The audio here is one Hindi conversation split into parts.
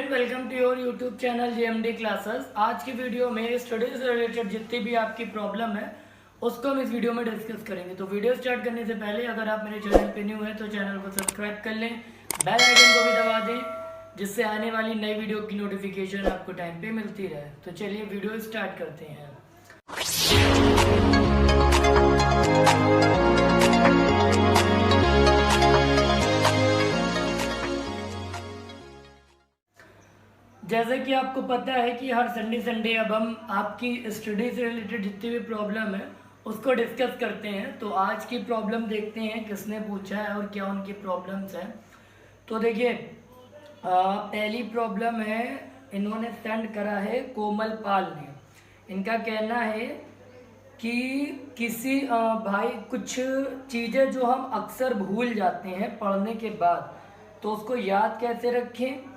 Student, welcome to your YouTube channel JMD classes. आज की वीडियो में स्टडी से रिलेटेड जितनी भी आपकी प्रॉब्लम है उसको हम इस वीडियो में डिस्कस करेंगे। तो वीडियो स्टार्ट करने से पहले अगर आप मेरे चैनल पे न्यू हैं तो चैनल को सब्सक्राइब कर लें, बेल आइकन को भी दबा दें जिससे आने वाली नई वीडियो की नोटिफिकेशन आपको टाइम पे मिलती रहे। तो चलिए वीडियो स्टार्ट करते हैं। जैसे कि आपको पता है कि हर संडे अब हम आपकी स्टडी से रिलेटेड जितनी भी प्रॉब्लम है उसको डिस्कस करते हैं। तो आज की प्रॉब्लम देखते हैं किसने पूछा है और क्या उनकी प्रॉब्लम्स हैं। तो देखिए, पहली प्रॉब्लम है, इन्होंने सेंड करा है कोमल पाल ने। इनका कहना है कि किसी भाई कुछ चीज़ें जो हम अक्सर भूल जाते हैं पढ़ने के बाद, तो उसको याद कैसे रखें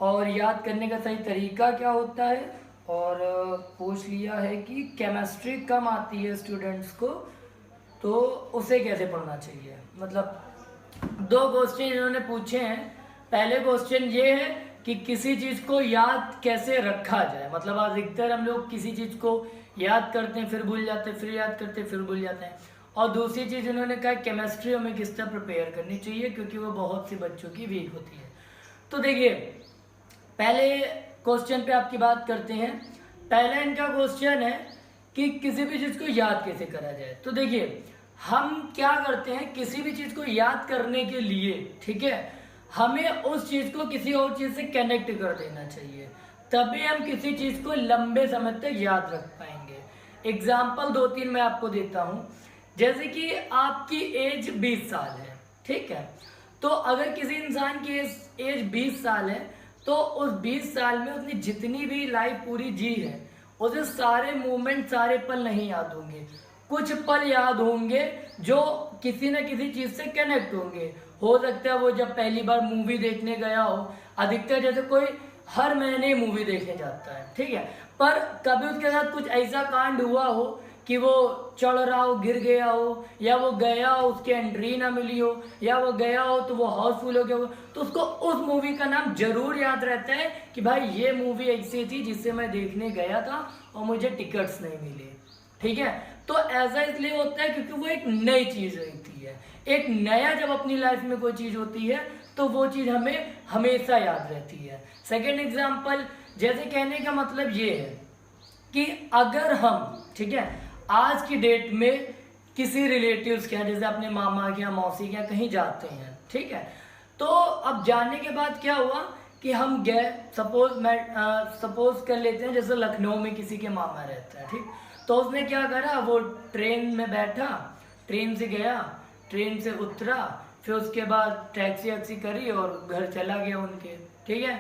और याद करने का सही तरीका क्या होता है। और पूछ लिया है कि केमिस्ट्री कम आती है स्टूडेंट्स को तो उसे कैसे पढ़ना चाहिए। मतलब दो क्वेश्चन इन्होंने पूछे हैं। पहले क्वेश्चन ये है कि किसी चीज़ को याद कैसे रखा जाए। मतलब अधिकतर हम लोग किसी चीज़ को याद करते हैं फिर भूल जाते हैं, फिर याद करते हैं फिर भूल जाते हैं। और दूसरी चीज़ इन्होंने कहा केमिस्ट्री हमें किस तरह प्रिपेयर करनी चाहिए क्योंकि वो बहुत सी बच्चों की वीक होती है। तो देखिए, पहले क्वेश्चन पे आपकी बात करते हैं। पहला इनका क्वेश्चन है कि किसी भी चीज़ को याद कैसे करा जाए। तो देखिए, हम क्या करते हैं, किसी भी चीज़ को याद करने के लिए, ठीक है, हमें उस चीज़ को किसी और चीज़ से कनेक्ट कर देना चाहिए, तभी हम किसी चीज़ को लंबे समय तक याद रख पाएंगे। एग्जाम्पल 2-3 मैं आपको देता हूँ। जैसे कि आपकी एज 20 साल है, ठीक है, तो अगर किसी इंसान की एज 20 साल है तो उस 20 साल में उसने जितनी भी लाइफ पूरी जी है उसे सारे मोमेंट, सारे पल नहीं याद होंगे। कुछ पल याद होंगे जो किसी न किसी चीज़ से कनेक्ट होंगे। हो सकता है वो जब पहली बार मूवी देखने गया हो, अधिकतर जैसे कोई हर महीने मूवी देखने जाता है, ठीक है, पर कभी उसके साथ कुछ ऐसा कांड हुआ हो कि वो चढ़ रहा हो, गिर गया हो, या वो गया हो उसकी एंट्री ना मिली हो, या वो गया हो तो वो हाउसफुल हो गया हो, तो उसको उस मूवी का नाम जरूर याद रहता है कि भाई ये मूवी ऐसी थी जिसे मैं देखने गया था और मुझे टिकट्स नहीं मिले, ठीक है। तो ऐसा इसलिए होता है क्योंकि वो एक नई चीज़ रहती है। एक नया जब अपनी लाइफ में कोई चीज़ होती है तो वो चीज़ हमें हमेशा याद रहती है। सेकेंड एग्जाम्पल, जैसे कहने का मतलब ये है कि अगर हम, ठीक है, आज की डेट में किसी रिलेटिव्स के यहाँ, जैसे अपने मामा के यहाँ, मौसी के यहाँ कहीं जाते हैं, ठीक है, तो अब जाने के बाद क्या हुआ कि हम गए, सपोज कर लेते हैं जैसे लखनऊ में किसी के मामा रहता है, ठीक, तो उसने क्या करा, वो ट्रेन में बैठा, ट्रेन से गया, ट्रेन से उतरा, फिर उसके बाद टैक्सी वैक्सी करी और घर चला गया उनके, ठीक है,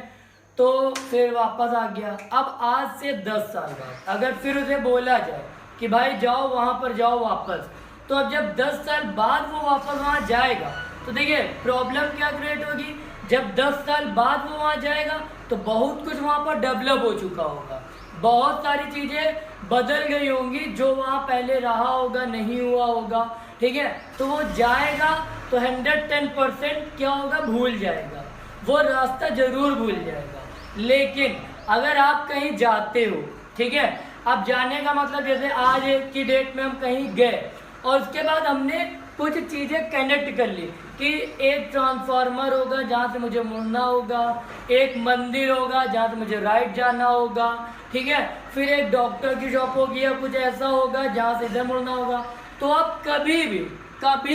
तो फिर वापस आ गया। अब आज से 10 साल बाद अगर फिर उसे बोला जाए कि भाई जाओ वहाँ पर जाओ वापस, तो अब जब 10 साल बाद वो वापस वहाँ जाएगा तो देखिए प्रॉब्लम क्या क्रिएट होगी। जब 10 साल बाद वो वहाँ जाएगा तो बहुत कुछ वहाँ पर डेवलप हो चुका होगा, बहुत सारी चीज़ें बदल गई होंगी, जो वहाँ पहले रहा होगा नहीं हुआ होगा, ठीक है, तो वो जाएगा तो 110% क्या होगा, भूल जाएगा, वो रास्ता जरूर भूल जाएगा। लेकिन अगर आप कहीं जाते हो, ठीक है, अब जाने का मतलब जैसे आज की डेट में हम कहीं गए और उसके बाद हमने कुछ चीज़ें कनेक्ट कर ली कि एक ट्रांसफार्मर होगा जहाँ से मुझे मुड़ना होगा, एक मंदिर होगा जहाँ से मुझे राइट जाना होगा, ठीक है, फिर एक डॉक्टर की शॉप होगी या कुछ ऐसा होगा जहाँ से इधर मुड़ना होगा। तो आप कभी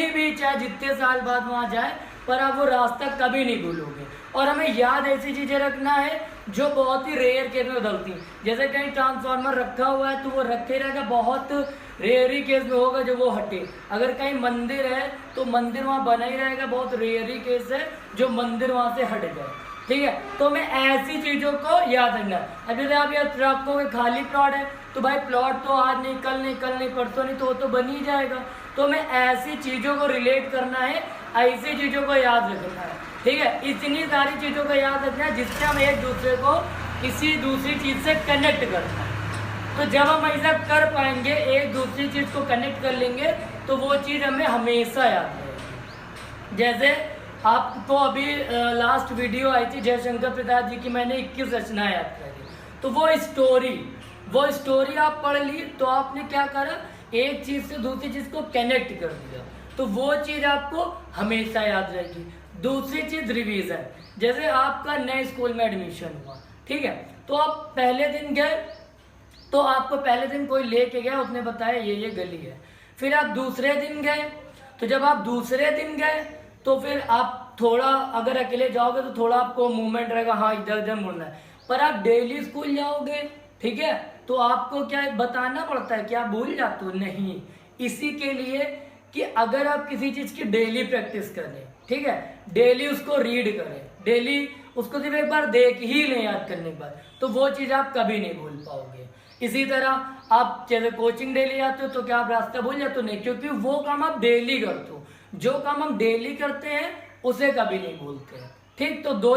भी चाहे जितने साल बाद वहाँ जाए पर आप वो रास्ता कभी नहीं भूलोगे। और हमें याद ऐसी चीज़ें रखना है जो बहुत ही रेयर केस में बदलती हैं। जैसे कहीं ट्रांसफार्मर रखा हुआ है तो वो रखे रहेगा, बहुत रेयर ही केस में होगा जो वो हटे। अगर कहीं मंदिर है तो मंदिर वहाँ बना ही रहेगा, बहुत रेयर ही केस है जो मंदिर वहाँ से हट जाए, ठीक है। तो हमें ऐसी चीज़ों को याद रखना है। अब जैसे आप याद रखोगे खाली प्लॉट है तो भाई प्लॉट तो आज नहीं, कल नहीं, कल नहीं, परसों नहीं, तो वो तो बन ही जाएगा। तो हमें ऐसी चीज़ों को रिलेट करना है, ऐसी चीज़ों को याद रखना है, ठीक है। इतनी सारी चीज़ों को याद रखना है जिससे हम एक दूसरे को किसी दूसरी चीज़ से कनेक्ट करना है। तो जब हम ऐसा कर पाएंगे, एक दूसरी चीज़ को कनेक्ट कर लेंगे, तो वो चीज़ हमें हमेशा याद रहेगी। जैसे आपको अभी लास्ट वीडियो आई थी जयशंकर प्रसाद जी की, मैंने 21 रचनाएं याद करी, तो वो स्टोरी आप पढ़ ली तो आपने क्या करा, एक चीज से दूसरी चीज को कनेक्ट कर दिया, तो वो चीज आपको हमेशा याद रहेगी। दूसरी चीज रिवीजन, जैसे आपका नए स्कूल में एडमिशन हुआ, ठीक है, तो आप पहले दिन गए, तो आपको पहले दिन कोई लेके गया, उसने बताया ये गली है। फिर आप दूसरे दिन गए, तो जब आप दूसरे दिन गए तो फिर आप थोड़ा अगर अकेले जाओगे तो थोड़ा आपको मूवमेंट रहेगा, हाँ इधर उधर मुड़ना है। पर आप डेली स्कूल जाओगे, ठीक है, तो आपको क्या बताना पड़ता है कि आप भूल जाते हो, नहीं। इसी के लिए कि अगर आप किसी चीज की डेली प्रैक्टिस करें, ठीक है, डेली उसको रीड करें, डेली उसको सिर्फ एक बार देख ही लें याद करने के बाद, तो वो चीज आप कभी नहीं भूल पाओगे। इसी तरह आप जैसे कोचिंग डेली आते हो तो क्या आप रास्ता भूल जाते हो, नहीं, क्योंकि वो काम आप डेली करते हो। जो काम हम डेली करते हैं उसे कभी नहीं भूलते हैं, ठीक। तो दो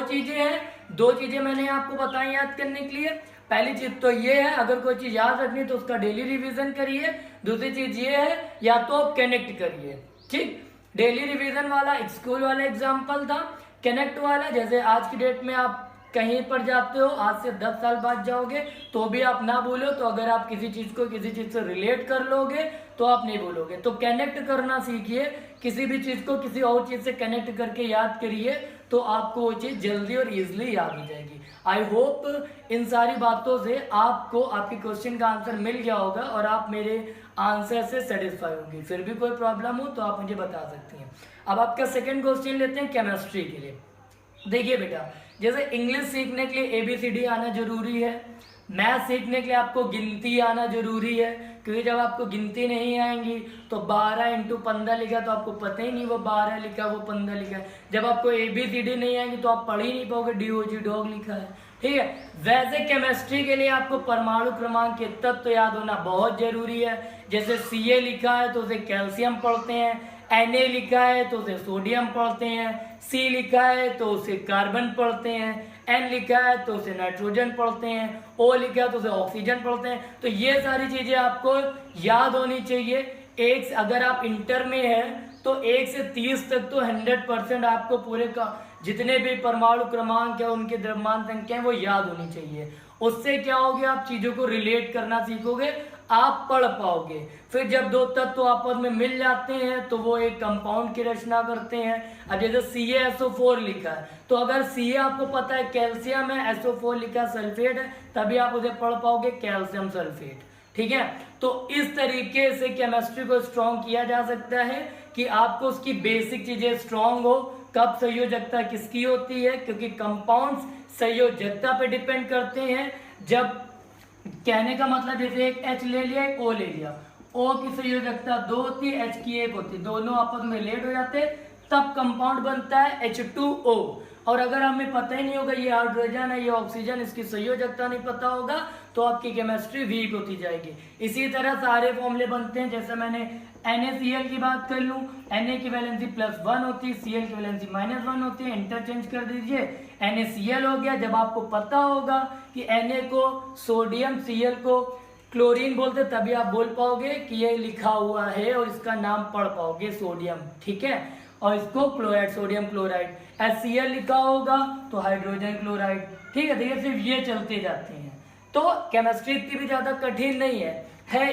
चीजें मैंने आपको बताई याद करने के लिए। पहली चीज तो ये है, अगर कोई चीज याद रखनी तो उसका डेली रिवीजन करिए। दूसरी चीज ये है, या तो आप कनेक्ट करिए, ठीक। डेली रिवीजन वाला एक स्कूल वाला एग्जाम्पल था। कनेक्ट वाला, जैसे आज की डेट में आप कहीं पर जाते हो, आज से 10 साल बाद जाओगे तो भी आप ना भूलो, तो अगर आप किसी चीज को किसी चीज से रिलेट कर लोगे तो आप नहीं भूलोगे। तो कनेक्ट करना सीखिए, किसी भी चीज को किसी और चीज से कनेक्ट करके याद करिए, तो आपको वो चीज जल्दी और इजिली याद हो जाएगी। आई होप इन सारी बातों से आपको आपके क्वेश्चन का आंसर मिल गया होगा और आप मेरे आंसर से सेटिस्फाई होंगे। फिर भी कोई प्रॉब्लम हो तो आप मुझे बता सकती हैं। अब आपका सेकंड क्वेश्चन लेते हैं केमिस्ट्री के लिए। देखिए बेटा, जैसे इंग्लिश सीखने के लिए ABCD आना जरूरी है, मैथ सीखने के लिए आपको गिनती आना जरूरी है, क्योंकि जब आपको गिनती नहीं आएंगी तो 12 × 15 लिखा तो आपको पता ही नहीं वो 12 लिखा वो 15 लिखा है। जब आपको ABCD नहीं आएंगी तो आप पढ़ ही नहीं पाओगे DOG डॉग लिखा है, ठीक है। वैसे केमिस्ट्री के लिए आपको परमाणु क्रमांक के तत्व तो याद होना बहुत जरूरी है। जैसे Ca लिखा है तो उसे कैल्शियम पढ़ते हैं, Na लिखा है तो उसे सोडियम पढ़ते हैं, C लिखा है तो उसे कार्बन पढ़ते हैं, N लिखा है तो उसे नाइट्रोजन पढ़ते हैं, O लिखा है तो उसे ऑक्सीजन पढ़ते हैं। तो ये सारी चीजें आपको याद होनी चाहिए। एक अगर आप इंटर में हैं तो 1 से 30 तक तो 100% आपको पूरे का जितने भी परमाणु क्रमांक है उनके द्रव्यमान संख्या है वो याद होनी चाहिए। उससे क्या होगा, आप चीजों को रिलेट करना सीखोगे, आप पढ़ पाओगे। फिर जब दो तत्व आपस में मिल जाते हैं तो वो एक कंपाउंड की रचना करते हैं। अब जैसे CaSO4 लिखा है तो अगर Ca आपको पता है कैल्शियम है, SO4 लिखा सल्फेट है, तभी आप उसे पढ़ पाओगे कैल्शियम सल्फेट, ठीक है। तो इस तरीके से केमिस्ट्री को स्ट्रॉन्ग किया जा सकता है कि आपको उसकी बेसिक चीजें स्ट्रॉन्ग हो। कब संयोजकता किसकी होती है, क्योंकि कंपाउंड्स संयोजकता पे डिपेंड करते हैं। जब कहने का मतलब जैसे एक H ले लिया एक O ले लिया, O की संयोजकता 2 होती है, H की 1 होती है, दोनों आपस में लेट हो जाते हैं तब कंपाउंड बनता है H2O। और अगर हमें पता ही नहीं होगा ये हाइड्रोजन है ये ऑक्सीजन, इसकी संयोजकता नहीं पता होगा तो आपकी केमिस्ट्री वीक होती जाएगी। इसी तरह सारे फॉर्मूले बनते हैं। जैसे मैंने NaCl की बात कर लूँ, Na की वैलेंसी +1 होती है, Cl की वैलेंसी -1 होती है, इंटरचेंज कर दीजिए, NaCl हो गया। जब आपको पता होगा कि Na को सोडियम, Cl को क्लोरीन बोलते तभी आप बोल पाओगे कि ये लिखा हुआ है और इसका नाम पढ़ पाओगे सोडियम, ठीक है। और इसको क्लोराइड, सोडियम क्लोराइड। HCl लिखा होगा तो हाइड्रोजन क्लोराइड, ठीक है। देखिए सिर्फ ये चलते जाते हैं। तो केमिस्ट्री इतनी भी ज्यादा कठिन नहीं है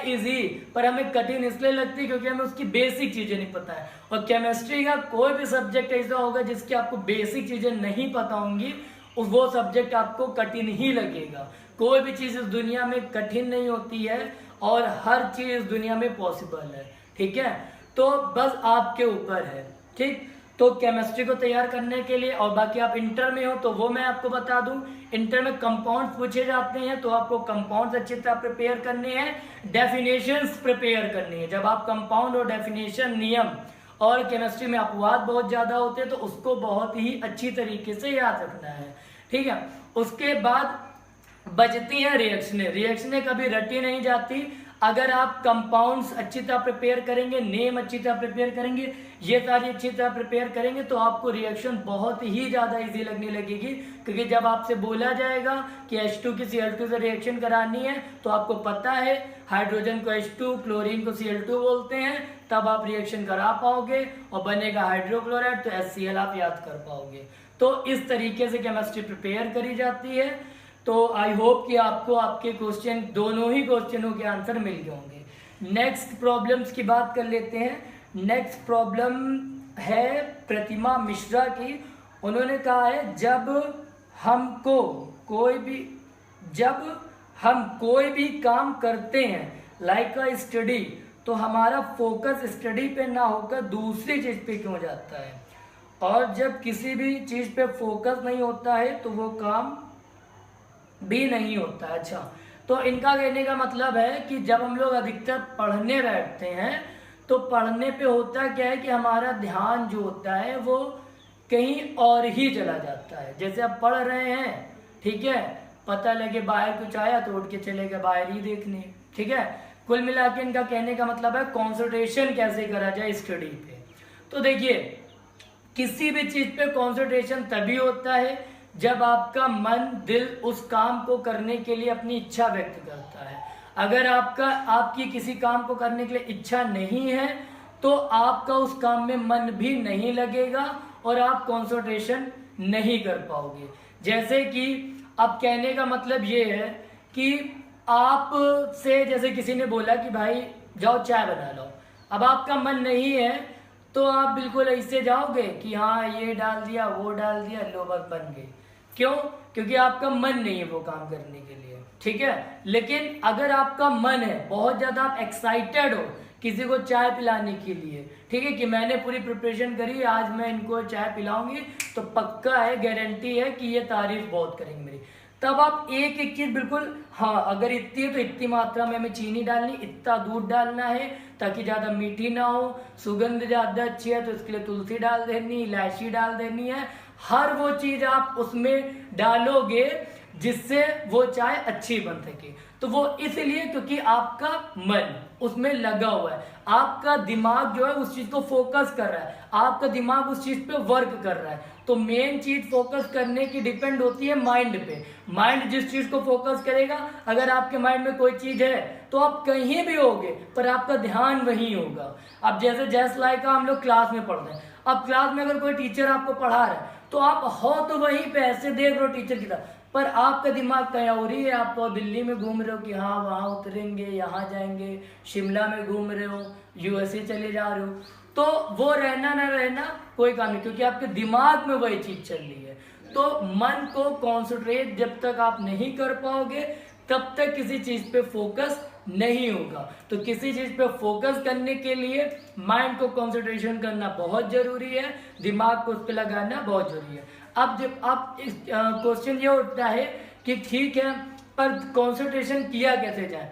इजी, पर हमें कठिन इसलिए लगती है क्योंकि हमें उसकी बेसिक चीजें नहीं पता है। और केमिस्ट्री का कोई भी सब्जेक्ट ऐसा होगा जिसकी आपको बेसिक चीजें नहीं पता होंगी, वो सब्जेक्ट आपको कठिन ही लगेगा। कोई भी चीज इस दुनिया में कठिन नहीं होती है और हर चीज इस दुनिया में पॉसिबल है, ठीक है। तो बस आपके ऊपर है, ठीक। तो केमिस्ट्री को तैयार करने के लिए, और बाकी आप इंटर में हो तो वो मैं आपको बता दूं, इंटर में कंपाउंड्स पूछे जाते हैं तो आपको कंपाउंड्स अच्छी तरह प्रिपेयर करने हैं, डेफिनेशंस प्रिपेयर करनी है। जब आप कंपाउंड और डेफिनेशन, नियम और केमिस्ट्री में अपवाद बहुत ज्यादा होते हैं तो उसको बहुत ही अच्छी तरीके से याद रखना है, ठीक है। उसके बाद बचती हैं रिएक्शनें। रिएक्शनें कभी रटी नहीं जाती। अगर आप कंपाउंड्स अच्छी तरह प्रिपेयर करेंगे, नेम अच्छी तरह प्रिपेयर करेंगे, ये सारी अच्छी तरह प्रिपेयर करेंगे तो आपको रिएक्शन बहुत ही ज़्यादा इजी लगने लगेगी। क्योंकि जब आपसे बोला जाएगा कि H2 की Cl2 से रिएक्शन करानी है तो आपको पता है हाइड्रोजन को H2, क्लोरीन को Cl2 बोलते हैं, तब आप रिएक्शन करा पाओगे और बनेगा हाइड्रोक्लोराइड, तो HCl आप याद कर पाओगे। तो इस तरीके से केमिस्ट्री प्रिपेयर करी जाती है। तो आई होप कि आपको आपके क्वेश्चन, दोनों ही क्वेश्चनों के आंसर मिल गए होंगे। नेक्स्ट प्रॉब्लम्स की बात कर लेते हैं। नेक्स्ट प्रॉब्लम है प्रतिमा मिश्रा की। उन्होंने कहा है जब हम कोई भी काम करते हैं लाइक अ स्टडी, तो हमारा फोकस स्टडी पे ना होकर दूसरी चीज़ पे क्यों जाता है, और जब किसी भी चीज़ पे फोकस नहीं होता है तो वो काम भी नहीं होता। अच्छा, तो इनका कहने का मतलब है कि जब हम लोग अधिकतर पढ़ने बैठते हैं तो पढ़ने पे होता क्या है कि हमारा ध्यान जो होता है वो कहीं और ही चला जाता है। जैसे आप पढ़ रहे हैं, ठीक है, पता लगे बाहर कुछ आया तो उठ के चले गए बाहर ही देखने, ठीक है। कुल मिला के इनका कहने का मतलब है कॉन्सेंट्रेशन कैसे करा जाए स्टडी पे। तो देखिए, किसी भी चीज़ पे कॉन्सेंट्रेशन तभी होता है जब आपका मन दिल उस काम को करने के लिए अपनी इच्छा व्यक्त करता है। अगर आपकी किसी काम को करने के लिए इच्छा नहीं है तो आपका उस काम में मन भी नहीं लगेगा और आप कंसंट्रेशन नहीं कर पाओगे। जैसे कि अब कहने का मतलब ये है कि आप से जैसे किसी ने बोला कि भाई जाओ चाय बना लो, अब आपका मन नहीं है तो आप बिल्कुल ऐसे जाओगे कि हाँ ये डाल दिया वो डाल दिया, लो बस बन गई। क्यों? क्योंकि आपका मन नहीं है वो काम करने के लिए, ठीक है। लेकिन अगर आपका मन है, बहुत ज़्यादा आप एक्साइटेड हो किसी को चाय पिलाने के लिए, ठीक है, कि मैंने पूरी प्रिपरेशन करी, आज मैं इनको चाय पिलाऊंगी, तो पक्का है, गारंटी है कि ये तारीफ बहुत करेंगे मेरी, तब आप एक एक चीज़ बिल्कुल, हाँ अगर इतनी है तो इतनी मात्रा में हमें चीनी डालनी, इतना दूध डालना है ताकि ज़्यादा मीठी ना हो, सुगंध ज़्यादा अच्छी है तो इसके लिए तुलसी डाल देनी, इलायची डाल देनी है। हर वो चीज़ आप उसमें डालोगे जिससे वो चाय अच्छी बन सके। तो वो इसलिए क्योंकि आपका मन उसमें लगा हुआ है, आपका दिमाग जो है उस चीज़ को फोकस कर रहा है, आपका दिमाग उस चीज़ पे वर्क कर रहा है। तो मेन चीज़ फोकस करने की डिपेंड होती है माइंड पे। माइंड जिस चीज़ को फोकस करेगा, अगर आपके माइंड में कोई चीज़ है तो आप कहीं भी होगे पर आपका ध्यान वहीं होगा। अब जैसे लाइक हम लोग क्लास में पढ़ रहे हैं, अब क्लास में अगर कोई टीचर आपको पढ़ा रहा है तो आप हो तो वहीं पे ऐसे देख रहे हो टीचर की तरफ, पर आपका दिमाग कहीं और ही है। आप तो दिल्ली में घूम रहे हो कि हाँ वहाँ उतरेंगे, यहाँ जाएंगे, शिमला में घूम रहे हो, यूएसए चले जा रहे हो, तो वो रहना ना रहना कोई काम नहीं, क्योंकि आपके दिमाग में वही चीज़ चल रही है। तो मन को कॉन्सेंट्रेट जब तक आप नहीं कर पाओगे तब तक किसी चीज़ पे फोकस नहीं होगा। तो किसी चीज़ पे फोकस करने के लिए माइंड को कंसंट्रेशन करना बहुत ज़रूरी है, दिमाग को उस पर लगाना बहुत ज़रूरी है। अब जब आप इस क्वेश्चन ये उठता है कि ठीक है पर कंसंट्रेशन किया कैसे जाए,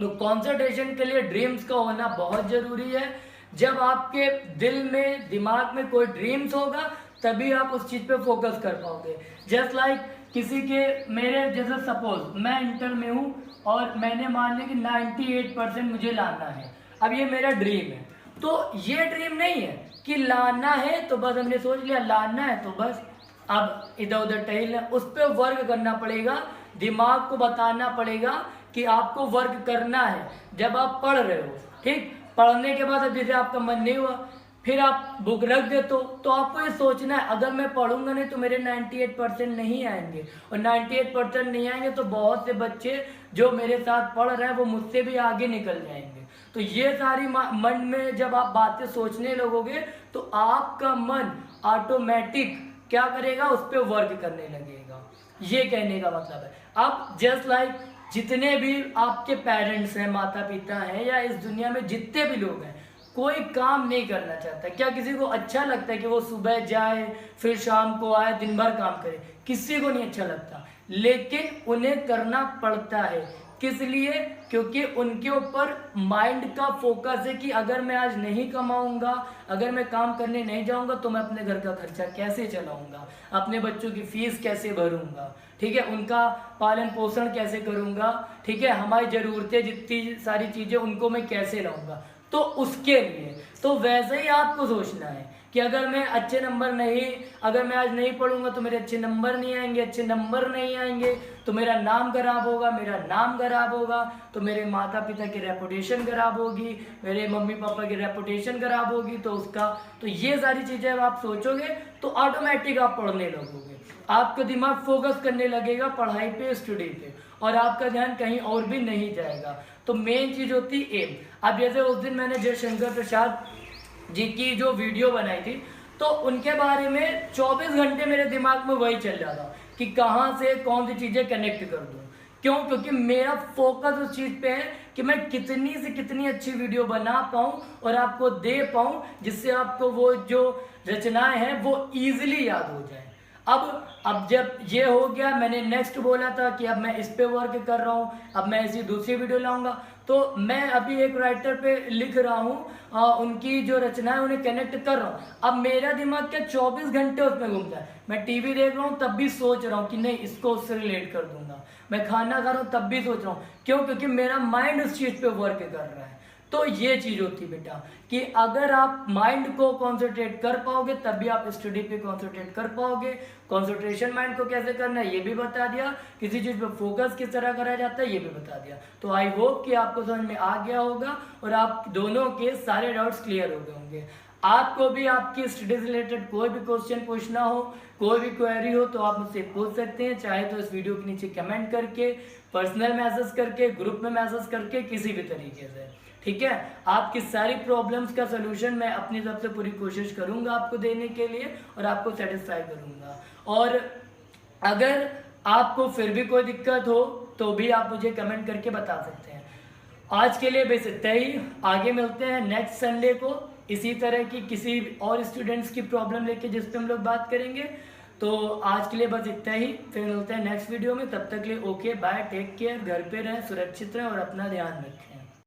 तो कंसंट्रेशन के लिए ड्रीम्स का होना बहुत ज़रूरी है। जब आपके दिल में, दिमाग में कोई ड्रीम्स होगा तभी आप उस चीज़ पे फोकस कर पाओगे। जस्ट लाइक किसी के, मेरे जैसे सपोज मैं इंटर में हूँ और मैंने मान लिया कि 98% मुझे लाना है, अब ये मेरा ड्रीम है। तो ये ड्रीम नहीं है कि लाना है तो बस हमने सोच लिया लाना है तो बस अब इधर उधर टहलना, उस पर वर्क करना पड़ेगा, दिमाग को बताना पड़ेगा कि आपको वर्क करना है। जब आप पढ़ रहे हो, ठीक, पढ़ने के बाद अब जैसे आपका मन नहीं हुआ फिर आप बुक रख दे तो आपको ये सोचना है अगर मैं पढ़ूंगा नहीं तो मेरे 98% नहीं आएंगे, और 98% नहीं आएंगे तो बहुत से बच्चे जो मेरे साथ पढ़ रहे हैं वो मुझसे भी आगे निकल जाएंगे। तो ये सारी मन में जब आप बातें सोचने लगोगे तो आपका मन ऑटोमेटिक क्या करेगा, उस पर वर्क करने लगेगा। ये कहने का मतलब है। अब जस्ट लाइक जितने भी आपके पेरेंट्स हैं, माता पिता हैं, या इस दुनिया में जितने भी लोग हैं, कोई काम नहीं करना चाहता। क्या किसी को अच्छा लगता है कि वो सुबह जाए फिर शाम को आए, दिन भर काम करे? किसी को नहीं अच्छा लगता, लेकिन उन्हें करना पड़ता है। किस लिए? क्योंकि उनके ऊपर माइंड का फोकस है कि अगर मैं आज नहीं कमाऊंगा, अगर मैं काम करने नहीं जाऊंगा तो मैं अपने घर का खर्चा कैसे चलाऊंगा, अपने बच्चों की फीस कैसे भरूंगा, ठीक है, उनका पालन पोषण कैसे करूँगा, ठीक है, हमारी ज़रूरतें जितनी सारी चीज़ें उनको मैं कैसे लाऊंगा। तो उसके लिए तो वैसे ही आपको सोचना है कि अगर मैं अच्छे नंबर नहीं, अगर मैं आज नहीं पढ़ूंगा तो मेरे अच्छे नंबर नहीं आएंगे, अच्छे नंबर नहीं आएंगे तो मेरा नाम खराब होगा, मेरा नाम खराब होगा तो मेरे माता पिता की रेपुटेशन खराब होगी, मेरे मम्मी पापा की रेपुटेशन खराब होगी। तो उसका तो ये सारी चीज़ें अब आप सोचोगे तो ऑटोमेटिक आप पढ़ने लगोगे, आपका दिमाग फोकस करने लगेगा पढ़ाई पे, स्टडी पे, और आपका ध्यान कहीं और भी नहीं जाएगा। तो मेन चीज़ होती एम। अब जैसे उस दिन मैंने जयशंकर प्रसाद जी की जो वीडियो बनाई थी तो उनके बारे में 24 घंटे मेरे दिमाग में वही चल रहा था कि कहाँ से कौन सी चीज़ें कनेक्ट कर दूँ। क्यों? क्योंकि मेरा फोकस उस चीज़ पे है कि मैं कितनी से कितनी अच्छी वीडियो बना पाऊँ और आपको दे पाऊँ जिससे आपको वो जो रचनाएं हैं वो ईजिली याद हो जाए। अब जब ये हो गया, मैंने नेक्स्ट बोला था कि अब मैं इस पे वर्क कर रहा हूँ, अब मैं ऐसी दूसरी वीडियो लाऊंगा। तो मैं अभी एक राइटर पे लिख रहा हूँ, उनकी जो रचना है उन्हें कनेक्ट कर रहा हूँ। अब मेरा दिमाग क्या 24 घंटे उसमें घूमता है, मैं टीवी देख रहा हूँ तब भी सोच रहा हूँ कि नहीं इसको उससे रिलेट कर दूंगा, मैं खाना खा रहा हूँ तब भी सोच रहा हूँ। क्यों? क्योंकि मेरा माइंड उस चीज़ पे वर्क कर रहा है। तो ये चीज़ होती है बेटा कि अगर आप माइंड को कॉन्सेंट्रेट कर पाओगे तभी आप स्टडी पे कॉन्सेंट्रेट कर पाओगे। कॉन्सेंट्रेशन माइंड को कैसे करना है ये भी बता दिया, किसी चीज़ पे फोकस किस तरह करा जाता है ये भी बता दिया। तो आई होप कि आपको समझ में आ गया होगा और आप दोनों के सारे डाउट्स क्लियर हो गए होंगे। आपको भी आपकी स्टडी से रिलेटेड कोई भी क्वेश्चन पूछना हो, कोई भी क्वेरी हो तो आप मुझसे पूछ सकते हैं, चाहे तो इस वीडियो के नीचे कमेंट करके, पर्सनल मैसेज करके, ग्रुप में मैसेज करके, किसी भी तरीके से, ठीक है। आपकी सारी प्रॉब्लम्स का सोल्यूशन मैं अपनी तरफ से पूरी कोशिश करूंगा आपको देने के लिए और आपको सेटिस्फाई करूंगा। और अगर आपको फिर भी कोई दिक्कत हो तो भी आप मुझे कमेंट करके बता सकते हैं। आज के लिए बस इतना ही, आगे मिलते हैं नेक्स्ट संडे को इसी तरह की किसी और स्टूडेंट्स की प्रॉब्लम लेके जिस पे हम लोग बात करेंगे। तो आज के लिए बस इतना ही, फिर मिलते हैं नेक्स्ट वीडियो में। तब तक के लिए ओके बाय, टेक केयर, घर पे रहें, सुरक्षित रहें और अपना ध्यान रखें।